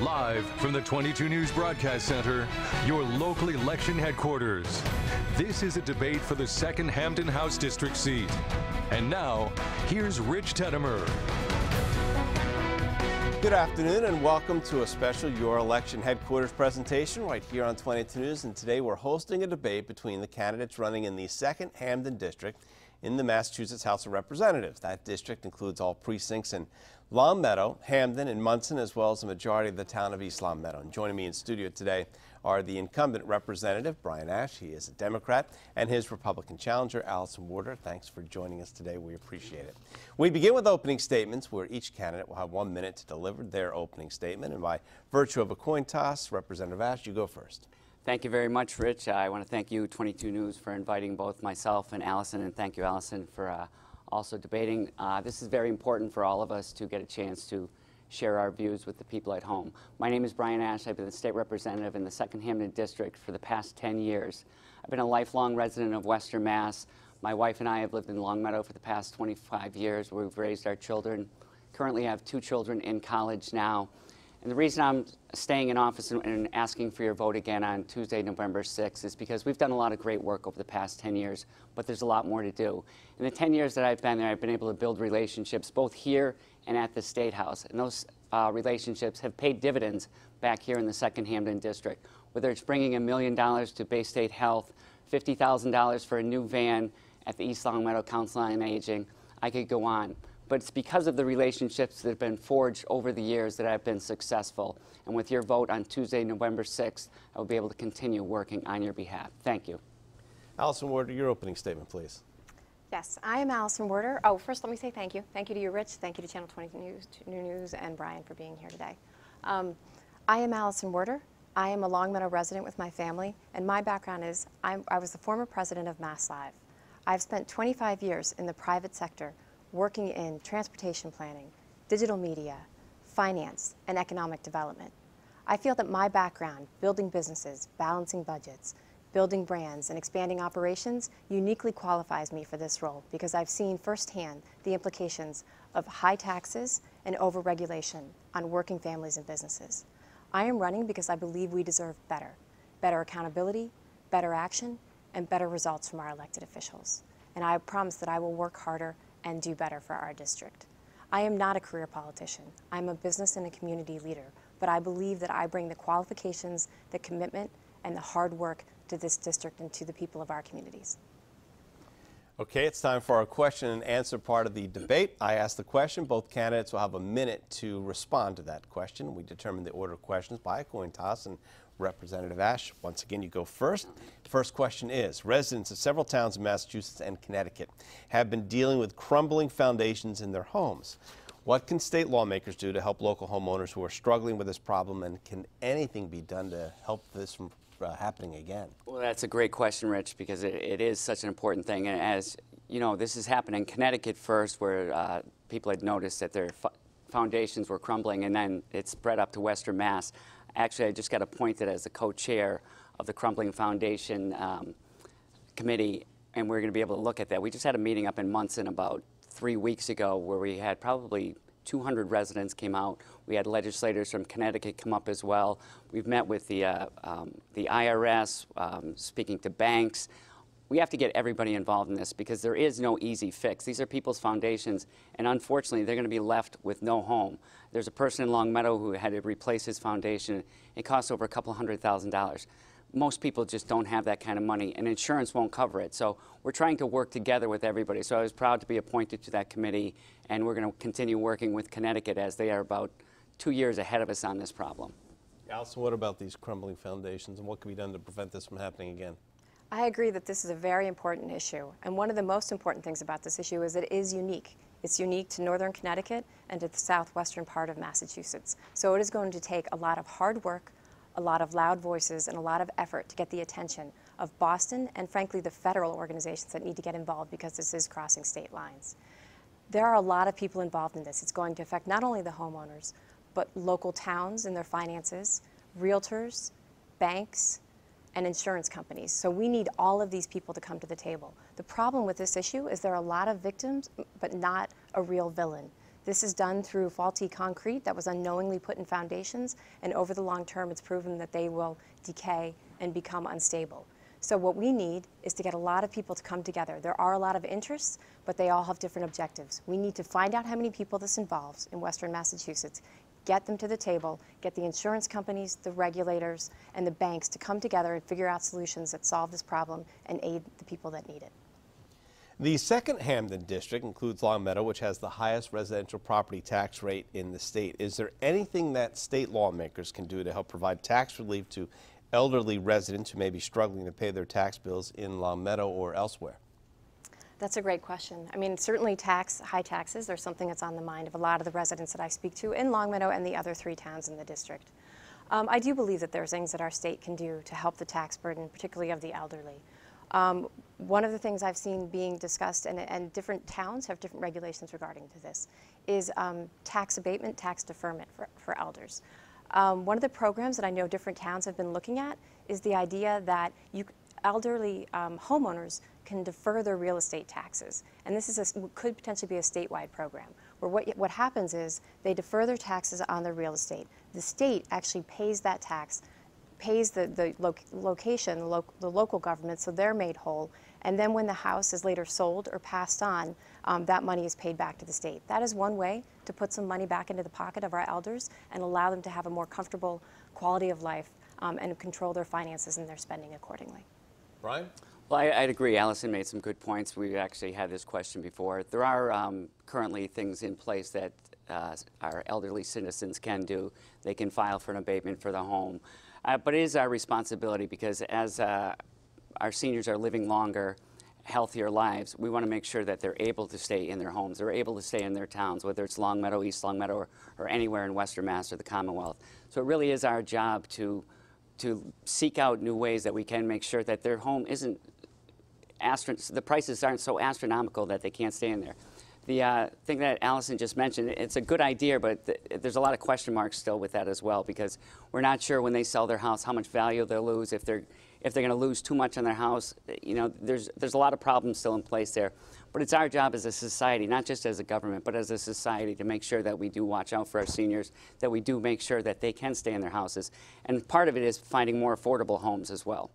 Live from the 22 News Broadcast Center, your local election headquarters. This is a debate for the 2nd Hampden House district seat. And now, here's Rich Teddemer. Good afternoon and welcome to a special Your Election Headquarters presentation right here on 22 News. And today we're hosting a debate between the candidates running in the 2nd Hampden district in the Massachusetts House of Representatives. That district includes all precincts in Longmeadow, Hampden, and Munson, as well as the majority of the town of East Longmeadow. And joining me in studio today are the incumbent representative, Brian Ash. He is a Democrat, and his Republican challenger, Allison Warder. Thanks for joining us today. We appreciate it. We begin with opening statements, where each candidate will have 1 minute to deliver their opening statement. And by virtue of a coin toss, Representative Ash, you go first. Thank you very much, Rich. I want to thank you, 22 News, for inviting both myself and Allison, and thank you, Allison, for also debating. This is very important for all of us to get a chance to share our views with the people at home. My name is Brian Ash. I've been the state representative in the 2nd Hampden District for the past 10 years. I've been a lifelong resident of Western Mass. My wife and I have lived in Longmeadow for the past 25 years, where we've raised our children. Currently have 2 children in college now. And the reason I'm staying in office and asking for your vote again on Tuesday, November 6th, is because we've done a lot of great work over the past 10 years, but there's a lot more to do. In the 10 years that I've been there, I've been able to build relationships both here and at the State House. And those relationships have paid dividends back here in the 2nd Hampden District, whether it's bringing $1 million to Bay State Health, $50,000 for a new van at the East Longmeadow Council on Aging. I could go on. But it's because of the relationships that have been forged over the years that I've been successful. And with your vote on Tuesday, November 6th, I will be able to continue working on your behalf. Thank you. Allison Warder, your opening statement, please. Yes, I am Allison Warder. Oh, first let me say thank you. Thank you to you, Rich. Thank you to Channel 22 News and Brian for being here today. I am Allison Warder. I am a Longmeadow resident with my family, and my background is I was the former president of Mass Live. I've spent 25 years in the private sector working in transportation planning, digital media, finance, and economic development. I feel that my background, building businesses, balancing budgets, building brands, and expanding operations, uniquely qualifies me for this role because I've seen firsthand the implications of high taxes and overregulation on working families and businesses. I am running because I believe we deserve better. Better accountability, better action, and better results from our elected officials. And I promise that I will work harder and do better for our district. I am not a career politician. I'm a business and a community leader, but I believe that I bring the qualifications, the commitment, and the hard work to this district and to the people of our communities. Okay, it's time for our question and answer part of the debate. I ask the question. Both candidates will have a minute to respond to that question. We determine the order of questions by a coin toss, and Representative Ash, once again, you go first. The first question is, residents of several towns in Massachusetts and Connecticut have been dealing with crumbling foundations in their homes. What can state lawmakers do to help local homeowners who are struggling with this problem, and can anything be done to help this from happening again? Well, that's a great question, Rich, because it is such an important thing. And as you know, this has happened in Connecticut first, where people had noticed that their foundations were crumbling, and then it spread up to Western Mass. Actually, I just got appointed as the co-chair of the Crumbling Foundation Committee, and we're going to be able to look at that. We just had a meeting up in Munson about 3 weeks ago where we had probably 200 residents came out. We had legislators from Connecticut come up as well. We've met with the IRS, speaking to banks. We have to get everybody involved in this because there is no easy fix. These are people's foundations, and unfortunately, they're going to be left with no home. There's a person in Longmeadow who had to replace his foundation. It costs over a couple $100,000. Most people just don't have that kind of money, and insurance won't cover it. So we're trying to work together with everybody. So I was proud to be appointed to that committee, and we're going to continue working with Connecticut as they are about 2 years ahead of us on this problem. Allison, what about these crumbling foundations, and what can be done to prevent this from happening again? I agree that this is a very important issue, and one of the most important things about this issue is it is unique. It's unique to northern Connecticut and to the southwestern part of Massachusetts. So it is going to take a lot of hard work, a lot of loud voices, and a lot of effort to get the attention of Boston and, frankly, the federal organizations that need to get involved because this is crossing state lines. There are a lot of people involved in this. It's going to affect not only the homeowners, but local towns and their finances, realtors, banks, and insurance companies. So we need all of these people to come to the table. The problem with this issue is there are a lot of victims, but not a real villain. This is done through faulty concrete that was unknowingly put in foundations, and over the long term it's proven that they will decay and become unstable. So what we need is to get a lot of people to come together. There are a lot of interests, but they all have different objectives. We need to find out how many people this involves in Western Massachusetts, get them to the table, get the insurance companies, the regulators, and the banks to come together and figure out solutions that solve this problem and aid the people that need it. The second Hampden district includes Longmeadow, which has the highest residential property tax rate in the state. Is there anything that state lawmakers can do to help provide tax relief to elderly residents who may be struggling to pay their tax bills in Longmeadow or elsewhere? That's a great question. I mean, certainly high taxes are something that's on the mind of a lot of the residents that I speak to in Longmeadow and the other 3 towns in the district. I do believe that there's things that our state can do to help the tax burden, particularly of the elderly. One of the things I've seen being discussed, and different towns have different regulations regarding to this, is tax abatement, tax deferment for elders. One of the programs that I know different towns have been looking at is the idea that elderly homeowners can defer their real estate taxes. And this could potentially be a statewide program, where what happens is they defer their taxes on their real estate. The state actually pays that tax, pays the local government, so they're made whole. And then when the house is later sold or passed on, that money is paid back to the state. That is one way to put some money back into the pocket of our elders and allow them to have a more comfortable quality of life and control their finances and their spending accordingly. Brian? Well, I'd agree. Allison made some good points. We actually had this question before. There are currently things in place that our elderly citizens can do. They can file for an abatement for the home. But it is our responsibility, because as our seniors are living longer, healthier lives, we want to make sure that they're able to stay in their homes, they're able to stay in their towns, whether it's Longmeadow, East Longmeadow, or anywhere in Western Mass or the Commonwealth. So it really is our job to seek out new ways that we can make sure that their home isn't the prices aren't so astronomical that they can't stay in there. The thing that Allison just mentioned, it's a good idea, but there's a lot of question marks still with that as well, because we're not sure when they sell their house how much value they'll lose, if they're going to lose too much on their house. You know, there's a lot of problems still in place there. But it's our job as a society, not just as a government, but as a society, to make sure that we do watch out for our seniors, that we do make sure that they can stay in their houses. And part of it is finding more affordable homes as well.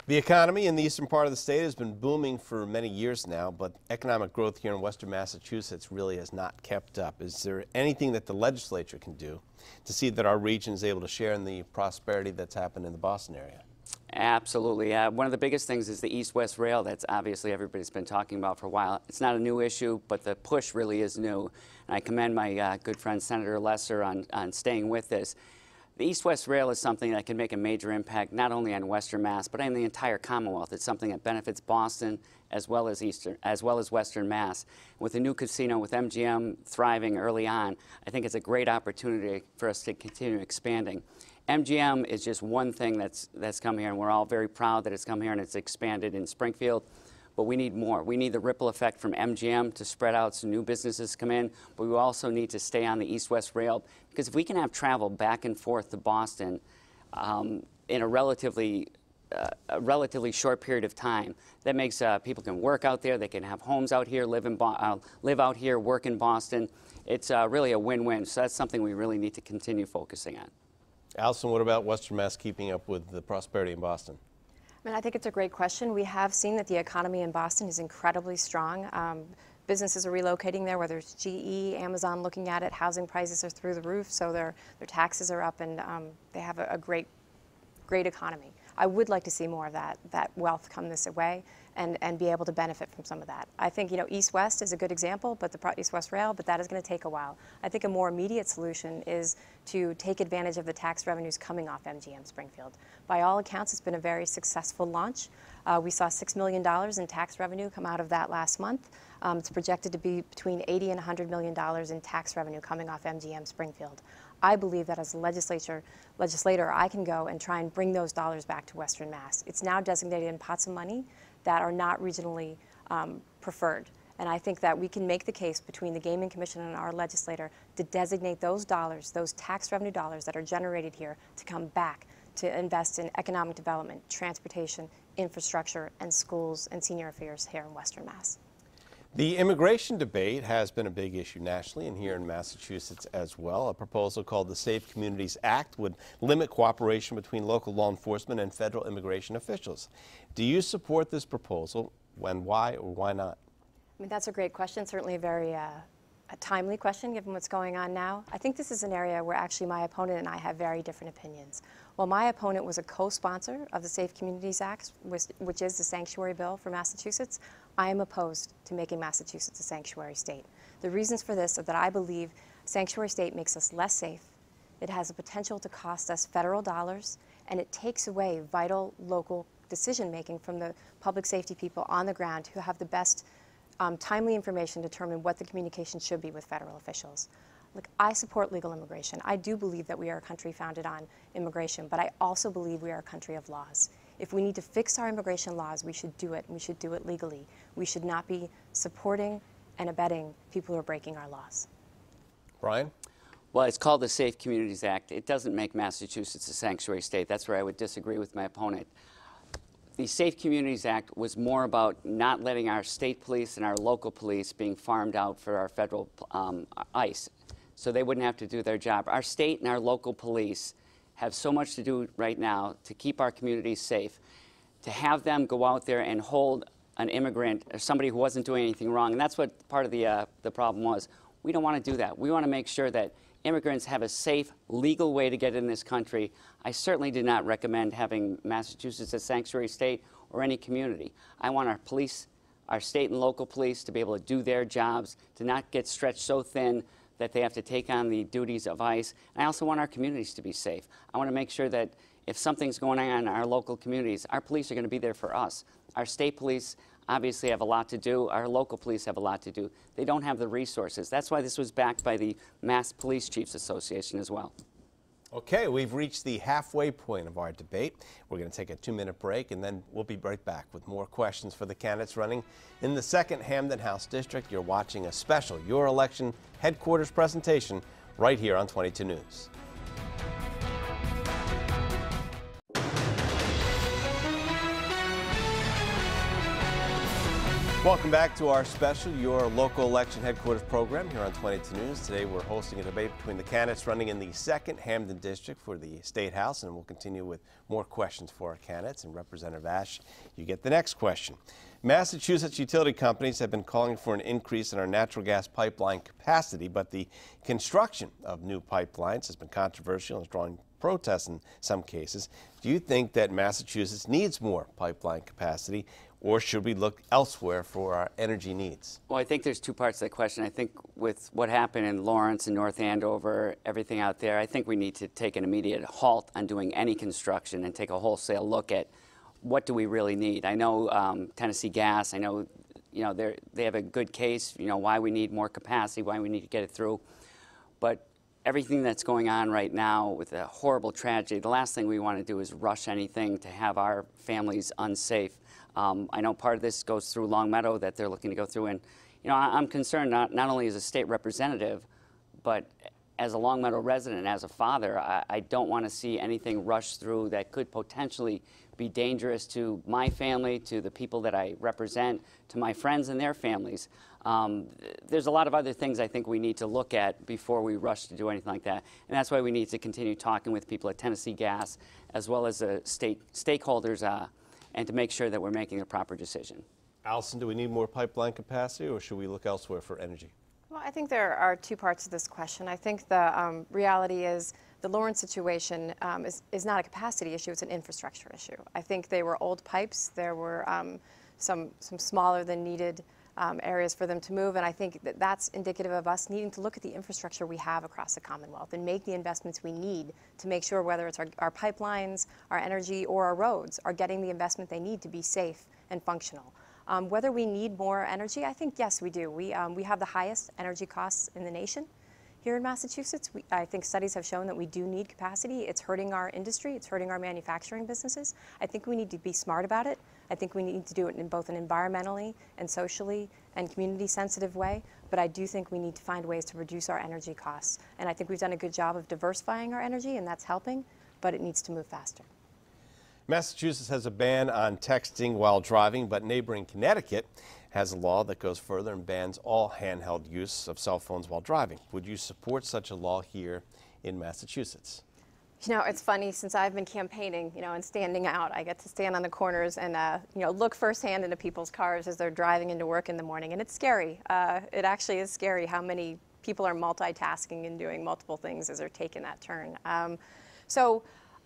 The economy in the eastern part of the state has been booming for many years now, but economic growth here in Western Massachusetts really has not kept up. Is there anything that the legislature can do to see that our region is able to share in the prosperity that's happened in the Boston area? Absolutely. One of the biggest things is the East-West Rail that's obviously everybody's been talking about for a while. It's not a new issue, but the push really is new. And I commend my good friend Senator Lesser on staying with this. The East-West Rail is something that can make a major impact not only on Western Mass, but on the entire Commonwealth. It's something that benefits Boston as well as Western Mass. With the new casino, with MGM thriving early on, I think it's a great opportunity for us to continue expanding. MGM is just one thing that's come here, and we're all very proud that it's come here and it's expanded in Springfield. But we need more. We need the ripple effect from MGM to spread out so new businesses come in, but we also need to stay on the East-West Rail, because if we can have travel back and forth to Boston in a relatively short period of time, that makes people can work out there, they can have homes out here, live out here, work in Boston. It's really a win-win, so that's something we really need to continue focusing on. Allison, what about Western Mass keeping up with the prosperity in Boston? I mean, I think it's a great question. We have seen that the economy in Boston is incredibly strong. Businesses are relocating there, whether it's GE, Amazon looking at it. Housing prices are through the roof, so their taxes are up, and they have a great economy. I would like to see more of that wealth come this way and be able to benefit from some of that. I think, you know, East-West is a good example, but the East-West Rail, but that is going to take a while. I think a more immediate solution is to take advantage of the tax revenues coming off MGM Springfield. By all accounts, it's been a very successful launch. We saw $6 million in tax revenue come out of that last month. It's projected to be between $80 and $100 million in tax revenue coming off MGM Springfield. I believe that as a legislator, I can go and try and bring those dollars back to Western Mass. It's now designated in pots of money that are not regionally preferred. And I think that we can make the case between the Gaming Commission and our legislator to designate those dollars, those tax revenue dollars that are generated here, to come back to invest in economic development, transportation, infrastructure, and schools and senior affairs here in Western Mass. The immigration debate has been a big issue nationally and here in Massachusetts as well. A proposal called the Safe Communities Act would limit cooperation between local law enforcement and federal immigration officials. Do you support this proposal? When, why, or why not? I mean, that's a great question, certainly a very a timely question given what's going on now. I think this is an area where actually my opponent and I have very different opinions. While my opponent was a co-sponsor of the Safe Communities Act, which is the sanctuary bill for Massachusetts, I am opposed to making Massachusetts a sanctuary state. The reasons for this are that I believe sanctuary state makes us less safe, it has the potential to cost us federal dollars, and it takes away vital local decision making from the public safety people on the ground who have the best timely information to determine what the communication should be with federal officials. Look, I support legal immigration. I do believe that we are a country founded on immigration, but I also believe we are a country of laws. If we need to fix our immigration laws, we should do it, and we should do it legally. We should not be supporting and abetting people who are breaking our laws. Brian? Well, it's called the Safe Communities Act. It doesn't make Massachusetts a sanctuary state. That's where I would disagree with my opponent. The Safe Communities Act was more about not letting our state police and our local police being farmed out for our federal ICE, so they wouldn't have to do their job. Our state and our local police have so much to do right now to keep our communities safe. To have them go out there and hold an immigrant or somebody who wasn't doing anything wrong, and that's what part of the problem was. We don't want to do that. We want to make sure that immigrants have a safe, legal way to get in this country. I certainly do not recommend having Massachusetts a sanctuary state or any community. I want our police, our state and local police, to be able to do their jobs, to not get stretched so thin that they have to take on the duties of ICE. And I also want our communities to be safe. I want to make sure that if something's going on in our local communities, our police are going to be there for us. Our state police obviously have a lot to do. Our local police have a lot to do. They don't have the resources. That's why this was backed by the Mass Police Chiefs Association as well. Okay, we've reached the halfway point of our debate. We're going to take a 2-minute break, and then we'll be right back with more questions for the candidates running in the 2nd Hampden House District. You're watching a special Your Election Headquarters presentation right here on 22 News. Welcome back to our special Your Local Election Headquarters program here on 22 News. Today we're hosting a debate between the candidates running in the 2nd Hampden District for the State House, and we'll continue with more questions for our candidates. And Representative Ash, you get the next question. Massachusetts utility companies have been calling for an increase in our natural gas pipeline capacity, but the construction of new pipelines has been controversial and is drawing protests in some cases. Do you think that Massachusetts needs more pipeline capacity, or should we look elsewhere for our energy needs? Well, I think there's two parts to that question. I think with what happened in Lawrence and North Andover, everything out there, I think we need to take an immediate halt on doing any construction and take a wholesale look at what do we really need. I know Tennessee Gas, I know they have a good case, why we need more capacity, why we need to get it through. But everything that's going on right now with a horrible tragedy, the last thing we want to do is rush anything to have our families unsafe. I know part of this goes through Long Meadow that they're looking to go through, and I'm concerned not only as a state representative, but as a Long Meadow resident and as a father, I don't want to see anything rush through that could potentially be dangerous to my family, to the people that I represent, to my friends and their families. There's a lot of other things I think we need to look at before we rush to do anything like that, and that's why we need to continue talking with people at Tennessee Gas as well as the stakeholders and to make sure that we're making a proper decision. Allison, do we need more pipeline capacity, or should we look elsewhere for energy? Well, I think there are two parts to this question. I think the reality is the Lawrence situation is not a capacity issue, it's an infrastructure issue. I think they were old pipes. There were some smaller than needed areas for them to move, and I think that that's indicative of us needing to look at the infrastructure we have across the Commonwealth and make the investments we need to make sure whether it's our pipelines, our energy, or our roads are getting the investment they need to be safe and functional. Whether we need more energy, I think yes, we do. We have the highest energy costs in the nation here in Massachusetts. I think studies have shown that we do need capacity. It's hurting our industry. It's hurting our manufacturing businesses. I think we need to be smart about it. I think we need to do it in both an environmentally and socially and community sensitive way, but I do think we need to find ways to reduce our energy costs. And I think we've done a good job of diversifying our energy, and that's helping, but it needs to move faster. Massachusetts has a ban on texting while driving, but neighboring Connecticut has a law that goes further and bans all handheld use of cell phones while driving. Would you support such a law here in Massachusetts? You know, it's funny, since I've been campaigning, you know, and standing out, I get to stand on the corners and, you know, look firsthand into people's cars as they're driving into work in the morning. And it's scary. It actually is scary how many people are multitasking and doing multiple things as they're taking that turn. So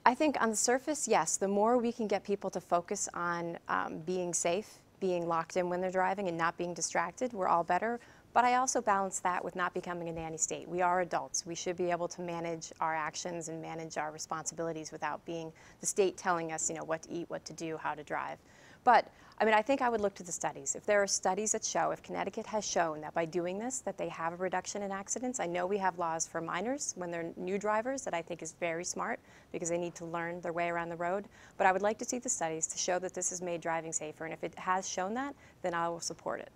I think on the surface, yes, the more we can get people to focus on being safe, being locked in when they're driving and not being distracted, we're all better. But I also balance that with not becoming a nanny state. We are adults. We should be able to manage our actions and manage our responsibilities without being the state telling us, you know, what to eat, what to do, how to drive. But I mean, I think I would look to the studies. If there are studies that show, if Connecticut has shown that by doing this, that they have a reduction in accidents. I know we have laws for minors when they're new drivers that I think is very smart because they need to learn their way around the road. But I would like to see the studies to show that this has made driving safer. And if it has shown that, then I will support it.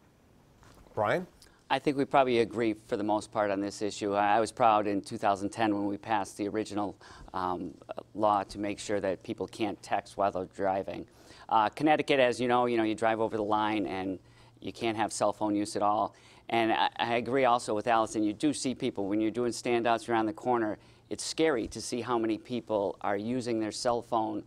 Brian? I think we probably agree for the most part on this issue. I was proud in 2010 when we passed the original law to make sure that people can't text while they're driving. Connecticut, as you know, you drive over the line and you can't have cell phone use at all. And I agree also with Allison. You do see people when you're doing standouts around the corner. It's scary to see how many people are using their cell phone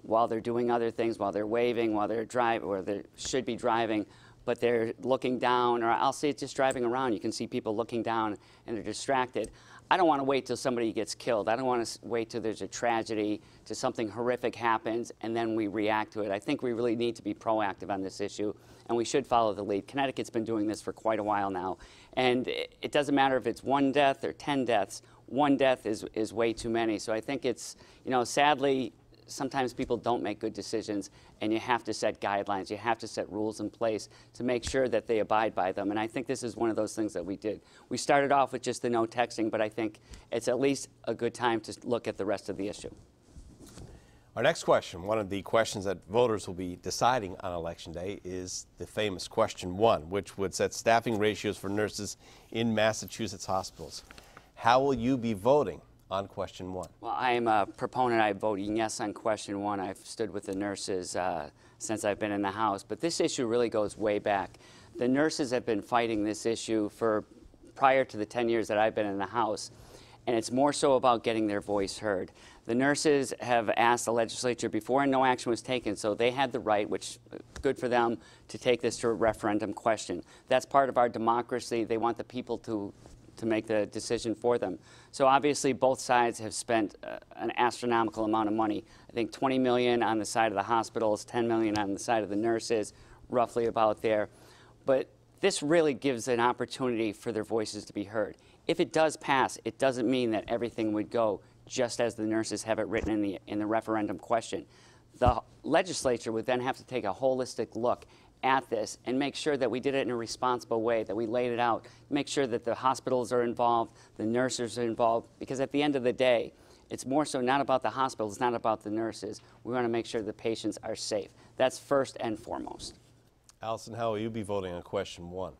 while they're doing other things, while they're waving, while they're driving, or they should be driving, but they're looking down, or I'll say it's just driving around. You can see people looking down and they're distracted. I don't want to wait till somebody gets killed. I don't want to wait till there's a tragedy, till something horrific happens, and then we react to it. I think we really need to be proactive on this issue, and we should follow the lead. Connecticut's been doing this for quite a while now, and it doesn't matter if it's 1 death or 10 deaths. 1 death is way too many. So I think it's, sadly, sometimes people don't make good decisions, and you have to set guidelines. You have to set rules in place to make sure that they abide by them. And I think this is one of those things that we did. We started off with just the no texting, but I think it's at least a good time to look at the rest of the issue. Our next question, one of the questions that voters will be deciding on Election Day, is the famous question 1, which would set staffing ratios for nurses in Massachusetts hospitals. How will you be voting on question 1? Well, I am a proponent. I'm voting yes on question 1. I've stood with the nurses since I've been in the House, but this issue really goes way back. The nurses have been fighting this issue for prior to the 10 years that I've been in the House, and it's more so about getting their voice heard. The nurses have asked the legislature before, and no action was taken, so they had the right, which good for them, to take this to a referendum question. That's part of our democracy. They want the people to make the decision for them. So obviously both sides have spent an astronomical amount of money. I think $20 million on the side of the hospitals, $10 million on the side of the nurses, roughly about there. But this really gives an opportunity for their voices to be heard. If it does pass, it doesn't mean that everything would go just as the nurses have it written in the referendum question. The legislature would then have to take a holistic look at this and make sure that we did it in a responsible way, that we laid it out, make sure that the hospitals are involved, the nurses are involved, because at the end of the day, it's more so not about the hospitals, it's not about the nurses. We want to make sure the patients are safe. That's first and foremost. Allison, how will you be voting on question 1?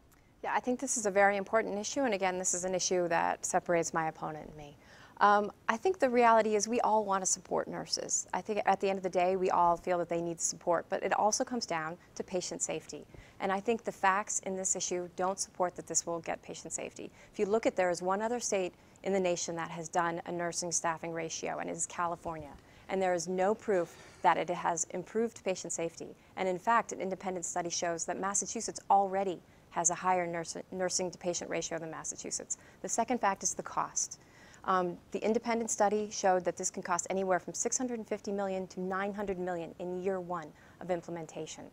Yeah, I think this is a very important issue, and again, this is an issue that separates my opponent and me. I think the reality is we all want to support nurses. I think at the end of the day, we all feel that they need support, but it also comes down to patient safety. And I think the facts in this issue don't support that this will get patient safety. If you look at, there is one other state in the nation that has done a nursing staffing ratio, and it is California. And there is no proof that it has improved patient safety. And in fact, an independent study shows that Massachusetts already has a higher nursing to patient ratio than Massachusetts. The second fact is the cost. The independent study showed that this can cost anywhere from $650 million to $900 million in year 1 of implementation.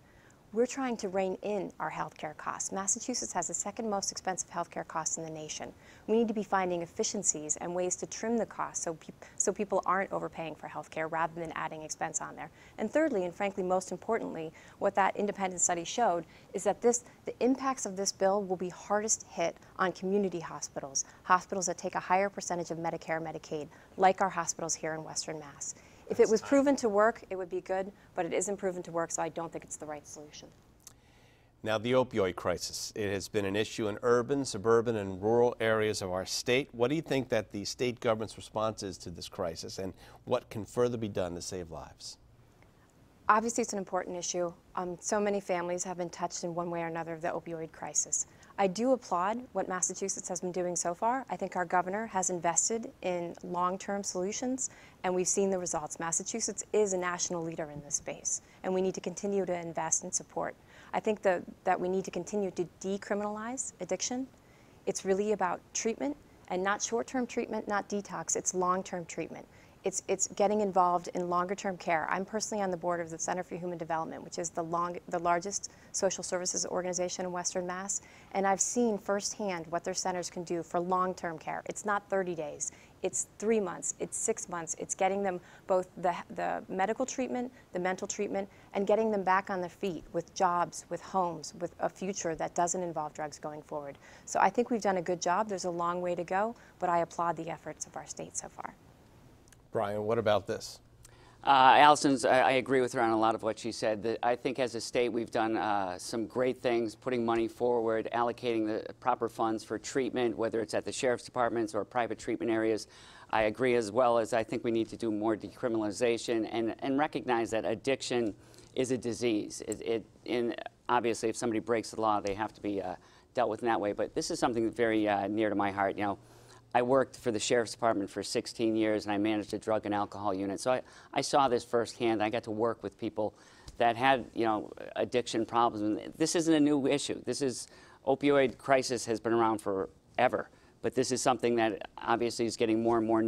We're trying to rein in our healthcare costs. Massachusetts has the second most expensive healthcare costs in the nation. We need to be finding efficiencies and ways to trim the costs so people aren't overpaying for healthcare rather than adding expense on there. And thirdly, and frankly most importantly, what that independent study showed is that the impacts of this bill will be hardest hit on community hospitals, hospitals that take a higher percentage of Medicare and Medicaid, like our hospitals here in Western Mass. If it was proven to work, it would be good, but it isn't proven to work, so I don't think it's the right solution. Now, the opioid crisis. It has been an issue in urban, suburban, and rural areas of our state. What do you think that the state government's response is to this crisis, and what can further be done to save lives? Obviously, it's an important issue. So many families have been touched in one way or another of the opioid crisis. I do applaud what Massachusetts has been doing so far. I think our governor has invested in long-term solutions, and we've seen the results. Massachusetts is a national leader in this space, and we need to continue to invest and support. I think that we need to continue to decriminalize addiction. It's really about treatment, and not short-term treatment, not detox. It's long-term treatment. It's getting involved in longer-term care. I'm personally on the board of the Center for Human Development, which is the largest social services organization in Western Mass, and I've seen firsthand what their centers can do for long-term care. It's not 30 days. It's 3 months. It's 6 months. It's getting them both the medical treatment, the mental treatment, and getting them back on their feet with jobs, with homes, with a future that doesn't involve drugs going forward. So I think we've done a good job. There's a long way to go, but I applaud the efforts of our state so far. Brian, what about this? Allison's, I agree with her on a lot of what she said. I think as a state we've done some great things, putting money forward, allocating the proper funds for treatment, whether it's at the sheriff's departments or private treatment areas. I agree, as well as I think we need to do more decriminalization and recognize that addiction is a disease. Obviously, if somebody breaks the law, they have to be dealt with in that way. But this is something very near to my heart. You know, I worked for the Sheriff's Department for 16 years, and I managed a drug and alcohol unit. So I saw this firsthand. I got to work with people that had, you know, addiction problems. And this isn't a new issue. Opioid crisis has been around forever. But this is something that obviously is getting more and more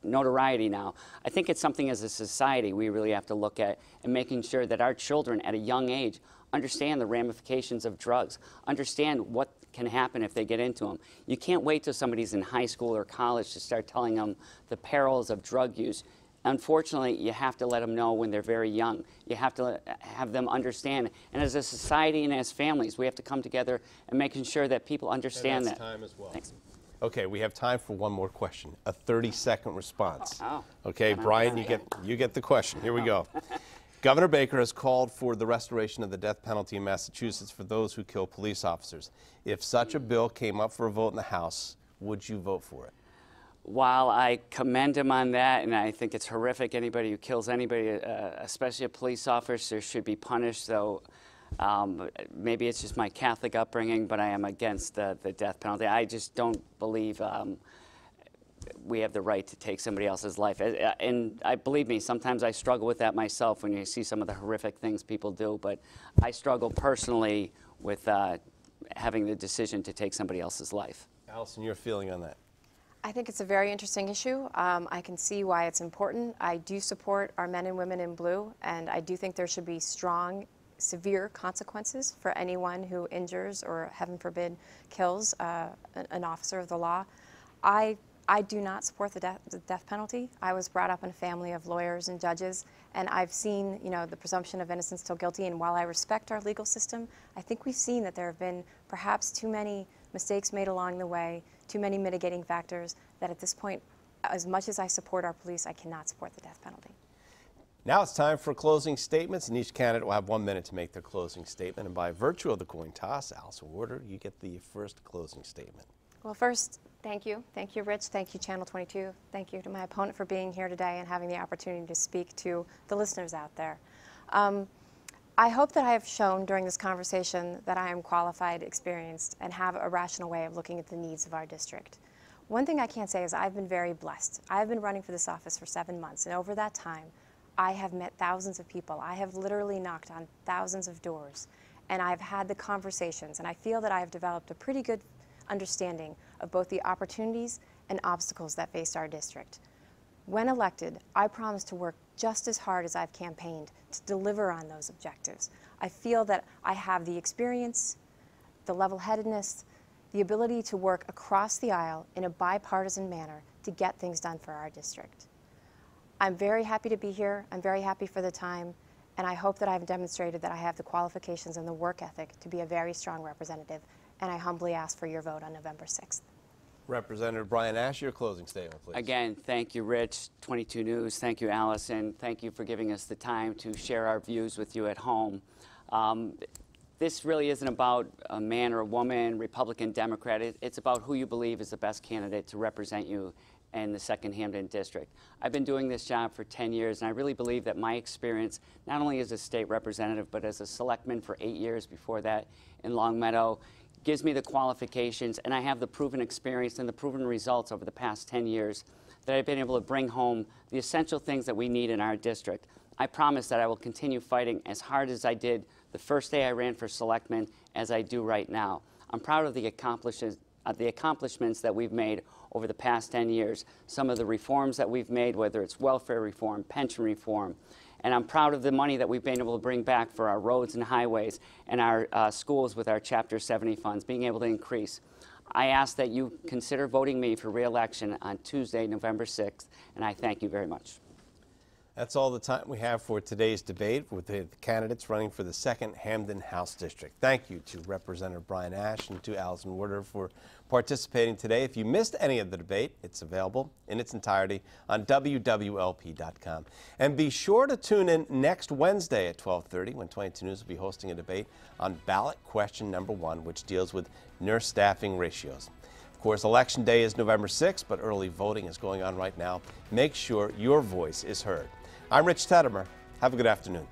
notoriety now. I think it's something as a society we really have to look at, and making sure that our children at a young age understand the ramifications of drugs, understand what can happen if they get into them. You can't wait till somebody's in high school or college to start telling them the perils of drug use. Unfortunately, you have to let them know when they're very young. You have to have them understand. And as a society and as families, we have to come together and making sure that people understand that. And that's time as well. Thanks. Okay, we have time for one more question, a 30-second response. Oh. Okay, Brian, you get the question. Here we go. Governor Baker has called for the restoration of the death penalty in Massachusetts for those who kill police officers. If such a bill came up for a vote in the House, would you vote for it? While I commend him on that, and I think it's horrific, anybody who kills anybody, especially a police officer, should be punished, though maybe it's just my Catholic upbringing, but I am against the death penalty. I just don't believe we have the right to take somebody else's life. And believe me, sometimes I struggle with that myself when you see some of the horrific things people do, but I struggle personally with having the decision to take somebody else's life. Allison, your feeling on that? I think it's a very interesting issue. I can see why it's important. I do support our men and women in blue, and I do think there should be strong, severe consequences for anyone who injures or, heaven forbid, kills an officer of the law. I do not support the death penalty. I was brought up in a family of lawyers and judges, and I've seen, you know, the presumption of innocence till guilty. And while I respect our legal system, I think we've seen that there have been perhaps too many mistakes made along the way, too many mitigating factors, that at this point, as much as I support our police, I cannot support the death penalty. Now it's time for closing statements, and each candidate will have 1 minute to make their closing statement. And by virtue of the coin toss, Allison Warder, you get the first closing statement. Well, first, thank you. Thank you, Rich. Thank you, Channel 22. Thank you to my opponent for being here today and having the opportunity to speak to the listeners out there. I hope that I have shown during this conversation that I am qualified, experienced, and have a rational way of looking at the needs of our district. One thing I can't say is I've been very blessed. I've been running for this office for 7 months, and over that time, I have met thousands of people. I have literally knocked on thousands of doors, and I've had the conversations, and I feel that I have developed a pretty good understanding of both the opportunities and obstacles that face our district. When elected, I promise to work just as hard as I've campaigned to deliver on those objectives. I feel that I have the experience, the level-headedness, the ability to work across the aisle in a bipartisan manner to get things done for our district. I'm very happy to be here. I'm very happy for the time, and I hope that I've demonstrated that I have the qualifications and the work ethic to be a very strong representative, and I humbly ask for your vote on November 6th. Representative Brian Ash, your closing statement, please. Again, thank you, Rich, 22 News. Thank you, Allison. Thank you for giving us the time to share our views with you at home. This really isn't about a man or a woman, Republican, Democrat. It's about who you believe is the best candidate to represent you in the 2nd Hampden District. I've been doing this job for 10 years, and I really believe that my experience, not only as a state representative, but as a selectman for 8 years before that in Longmeadow, gives me the qualifications, and I have the proven experience and the proven results over the past 10 years that I've been able to bring home the essential things that we need in our district. I promise that I will continue fighting as hard as I did the first day I ran for selectman as I do right now. I'm proud of the accomplishments that we've made over the past 10 years, some of the reforms that we've made, whether it's welfare reform, pension reform, and I'm proud of the money that we've been able to bring back for our roads and highways and our schools with our Chapter 70 funds, being able to increase. I ask that you consider voting me for re-election on Tuesday, November 6th, and I thank you very much. That's all the time we have for today's debate with the candidates running for the 2nd Hampden House District. Thank you to Representative Brian Ash and to Allison Werder for participating today. If you missed any of the debate, it's available in its entirety on wwlp.com. And be sure to tune in next Wednesday at 12:30 when 22 News will be hosting a debate on ballot question number 1, which deals with nurse staffing ratios. Of course, Election Day is November 6th, but early voting is going on right now. Make sure your voice is heard. I'm Rich Tedimer. Have a good afternoon.